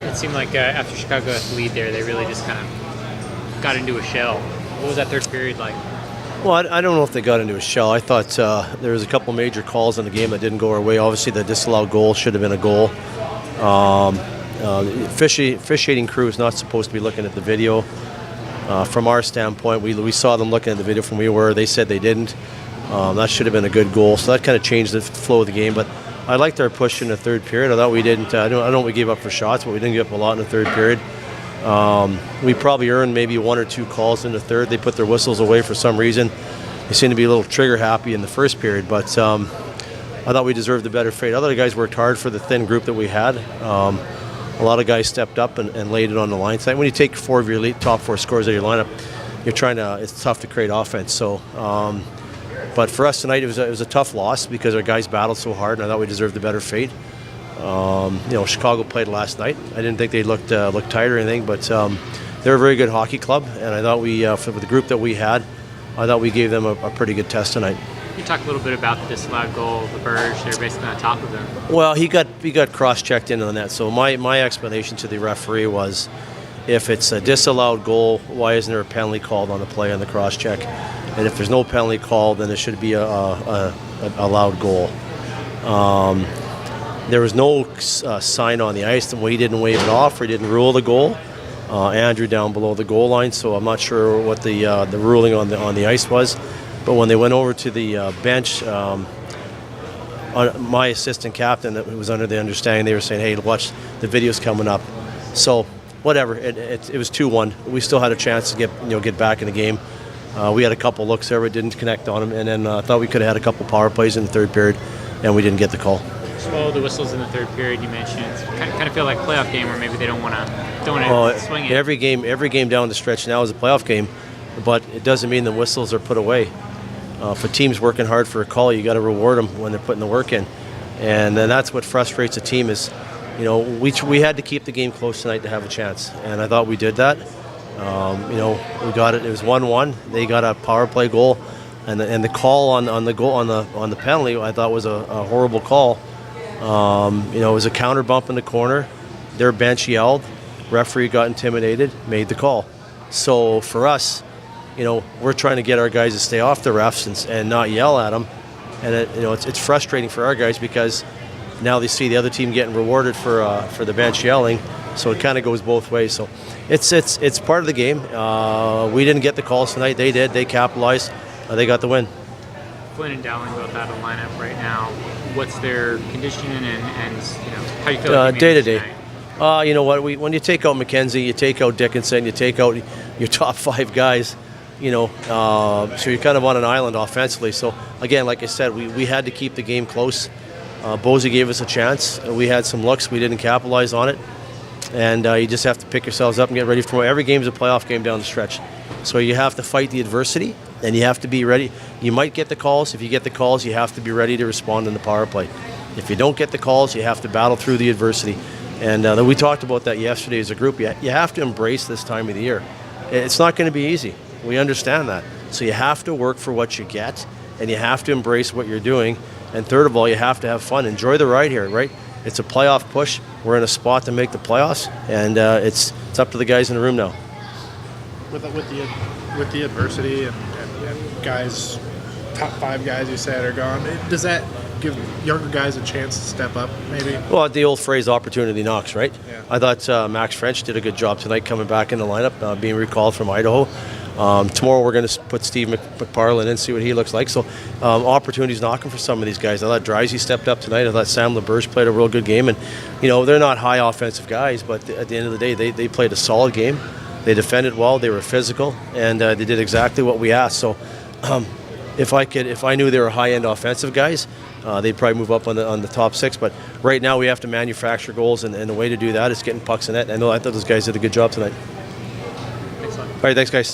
It seemed like after Chicago got the lead there, they really just kind of got into a shell. What was that third period like? Well, I don't know if they got into a shell. I thought there was a couple major calls in the game that didn't go our way. Obviously, the disallowed goal should have been a goal. Officiating crew is not supposed to be looking at the video. From our standpoint, we saw them looking at the video from where we were. They said they didn't. That should have been a good goal. So that kind of changed the flow of the game. But I liked our push in the third period. I thought we didn't. I don't know if we gave up for shots, but we didn't give up a lot in the third period. We probably earned maybe one or two calls in the third. They put their whistles away for some reason. They seemed to be a little trigger happy in the first period, but I thought we deserved a better fate. Other guys worked hard for the thin group that we had. A lot of guys stepped up and laid it on the line tonight. When you take four of your top four scorers out of your lineup, it's tough to create offense. So, but for us tonight, it was a tough loss because our guys battled so hard, and I thought we deserved a better fate. Chicago played last night. I didn't think they looked tired or anything, but they're a very good hockey club, and I thought for the group that we had, I thought we gave them a pretty good test tonight. You talk a little bit about the disallowed goal, the Burge. They're basically on top of them. Well, he got cross-checked in on that. So my explanation to the referee was, if it's a disallowed goal, why isn't there a penalty called on the play on the cross-check? And if there's no penalty called, then it should be a allowed goal. There was no sign on the ice, and he didn't wave it off or he didn't rule the goal. Andrew down below the goal line, so I'm not sure what the ruling on the ice was. But when they went over to the bench, my assistant captain was under the understanding they were saying, "Hey, watch, the video's coming up." So whatever, it was 2-1. We still had a chance to get back in the game. We had a couple looks there, but didn't connect on them, and then I thought we could have had a couple power plays in the third period, and we didn't get the call. So the whistles in the third period you mentioned, kind of feel like a playoff game where maybe they don't want to swing it. Every game down the stretch now is a playoff game, but it doesn't mean the whistles are put away. For teams working hard for a call, you got to reward them when they're putting the work in, and then that's what frustrates a team is, we had to keep the game close tonight to have a chance, and I thought we did that. We got it. It was 1-1. They got a power play goal, and the call on the goal on the penalty I thought was a horrible call. It was a counter bump in the corner. Their bench yelled. Referee got intimidated, made the call. So for us, we're trying to get our guys to stay off the refs and not yell at them. And it's frustrating for our guys because now they see the other team getting rewarded for the bench yelling. So it kind of goes both ways. So it's part of the game. We didn't get the calls tonight. They did. They capitalized. They got the win. Flynn and Dowling both out of lineup right now. What's their condition and how you feel day to day? You know what? When you take out McKenzie, you take out Dickinson, you take out your top five guys. So you're kind of on an island offensively. So again, like I said, we had to keep the game close. Bozy gave us a chance. We had some looks. We didn't capitalize on it. And you just have to pick yourselves up and get ready for every game is a playoff game down the stretch. So you have to fight the adversity, and you have to be ready. You might get the calls. If you get the calls, you have to be ready to respond in the power play. If you don't get the calls, you have to battle through the adversity. And we talked about that yesterday as a group. You have to embrace this time of the year. It's not going to be easy. We understand that. So you have to work for what you get, and you have to embrace what you're doing. And third of all, you have to have fun. Enjoy the ride here, right? It's a playoff push. We're in a spot to make the playoffs, and it's up to the guys in the room now. With the adversity and guys, top five guys you said are gone, does that give younger guys a chance to step up maybe? Well, the old phrase, opportunity knocks, right? Yeah. I thought Max French did a good job tonight coming back in the lineup, being recalled from Idaho. Tomorrow we're going to put Steve McParland in, see what he looks like. So opportunities knocking for some of these guys. I thought Drysy stepped up tonight. I thought Sam LaBerge played a real good game. And, they're not high offensive guys, but at the end of the day, they played a solid game. They defended well. They were physical, and they did exactly what we asked. So if I knew they were high-end offensive guys, they'd probably move up on the top six. But right now we have to manufacture goals, and the way to do that is getting pucks in net. I thought those guys did a good job tonight. Thanks a lot. All right, thanks, guys.